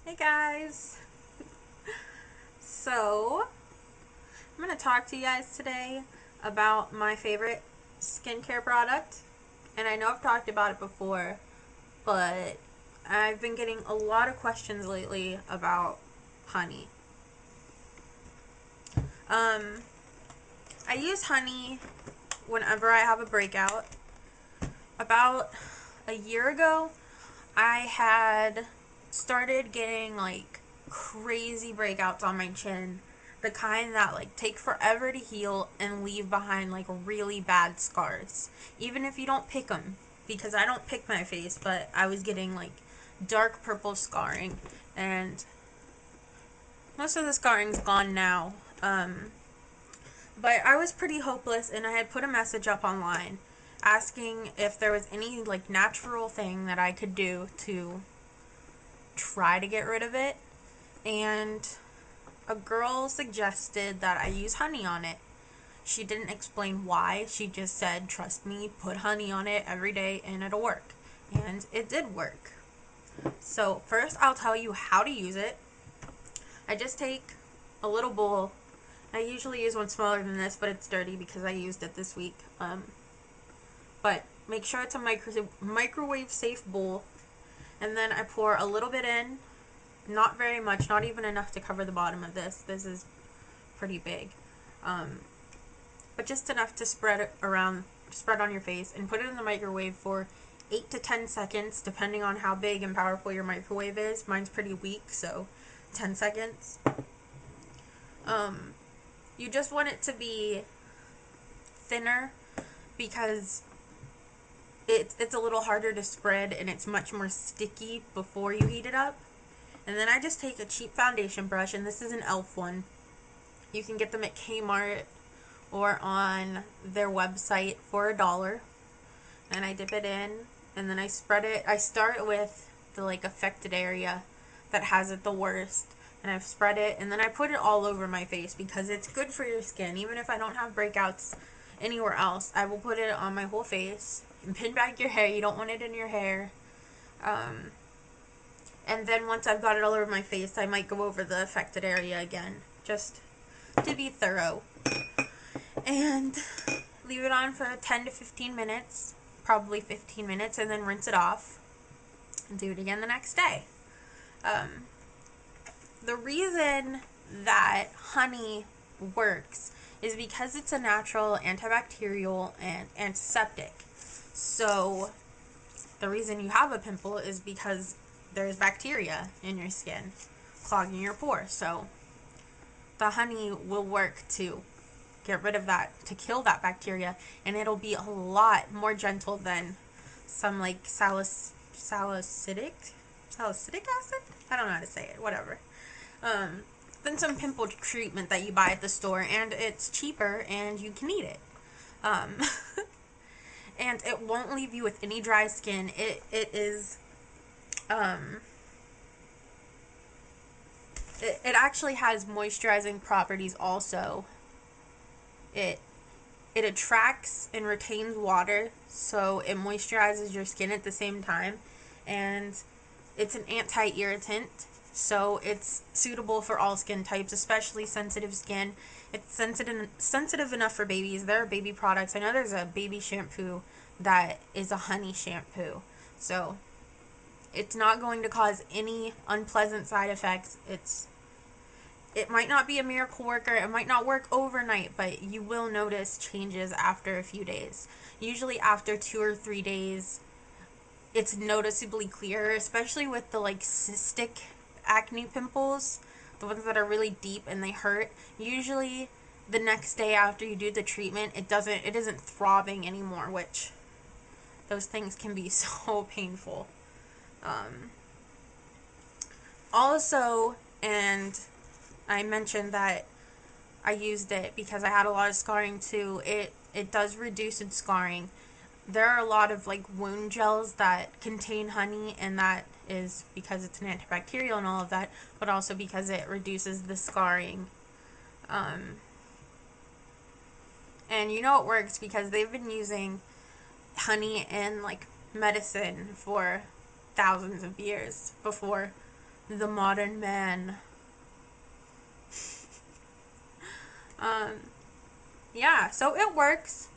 Hey guys! So, I'm going to talk to you guys today about my favorite skincare product. And I know I've talked about it before, but I've been getting a lot of questions lately about honey. Um, I use honey whenever I have a breakout. About a year ago, I had started getting like crazy breakouts on my chin, the kind that like take forever to heal and leave behind like really bad scars, even if you don't pick them, because I don't pick my face. But I was getting like dark purple scarring, and most of the scarring's gone now. But I was pretty hopeless, and I had put a message up online asking if there was any like natural thing that I could do to try to get rid of it. And a girl suggested that I use honey on it. She didn't explain why. She just said, trust me, put honey on it every day and it'll work. And it did work. So first I'll tell you how to use it. I just take a little bowl. I usually use one smaller than this, but it's dirty because I used it this week. But make sure it's a microwave safe bowl. And then I pour a little bit in. Not very much, not even enough to cover the bottom of this. This is pretty big. But just enough to spread on your face, and put it in the microwave for 8 to 10 seconds, depending on how big and powerful your microwave is. Mine's pretty weak, so 10 seconds. You just want it to be thinner because it's a little harder to spread and it's much more sticky before you heat it up. And then I just take a cheap foundation brush, and this is an e.l.f. one. You can get them at Kmart or on their website for $1. And I dip it in, and then I spread it. I start with the like affected area that has it the worst, and I've spread it, and then I put it all over my face because it's good for your skin. Even if I don't have breakouts anywhere else, I will put it on my whole face. And pin back your hair. You don't want it in your hair. And then once I've got it all over my face, I might go over the affected area again, just to be thorough. And leave it on for 10 to 15 minutes, probably 15 minutes, and then rinse it off. And do it again the next day. The reason that honey works is because it's a natural antibacterial and antiseptic. So the reason you have a pimple is because there's bacteria in your skin clogging your pores. So the honey will work to get rid of that, to kill that bacteria, and it'll be a lot more gentle than some like salicylic acid? I don't know how to say it, whatever. Than some pimple treatment that you buy at the store, and it's cheaper and you can eat it. And it won't leave you with any dry skin. It actually has moisturizing properties also. It attracts and retains water, so it moisturizes your skin at the same time, and it's an anti-irritant, so it's suitable for all skin types, especially sensitive skin. It's sensitive enough for babies. There are baby products. I know there's a baby shampoo that is a honey shampoo, so it's not going to cause any unpleasant side effects. It might not be a miracle worker, it might not work overnight, but you will notice changes after a few days. Usually after 2 or 3 days, it's noticeably clearer, especially with the like cystic acne pimples, the ones that are really deep and they hurt. Usually the next day after you do the treatment, it isn't throbbing anymore, which those things can be so painful. Also, and I mentioned that I used it because I had a lot of scarring too. It does reduce its scarring. There are a lot of like wound gels that contain honey, and that is because it's an antibacterial and all of that, but also because it reduces the scarring. And you know it works because they've been using honey in like medicine for thousands of years before the modern man. Yeah, so it works,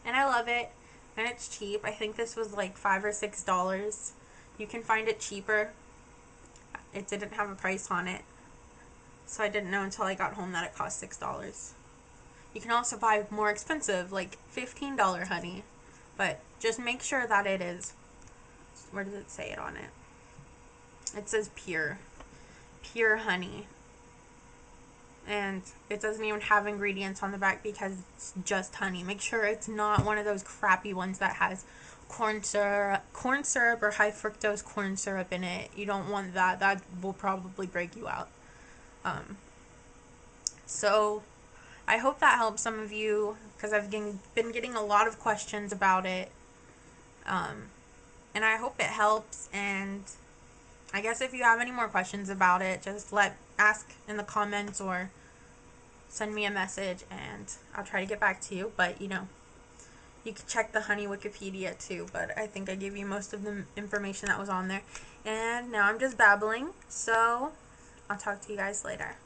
and I love it, and it's cheap. I think this was like $5 or $6. You can find it cheaper. It didn't have a price on it, so I didn't know until I got home that it cost $6. You can also buy more expensive, like $15 honey, but just make sure that it is, where does it say it on it? It says pure honey. And it doesn't even have ingredients on the back because it's just honey. Make sure it's not one of those crappy ones that has corn syrup or high fructose corn syrup in it. You don't want that. That will probably break you out. So I hope that helps some of you, because I've been getting a lot of questions about it. And I hope it helps. And I guess if you have any more questions about it, just ask in the comments or send me a message and I'll try to get back to you. But you can check the honey Wikipedia too, but I think I gave you most of the information that was on there. And now I'm just babbling, so I'll talk to you guys later.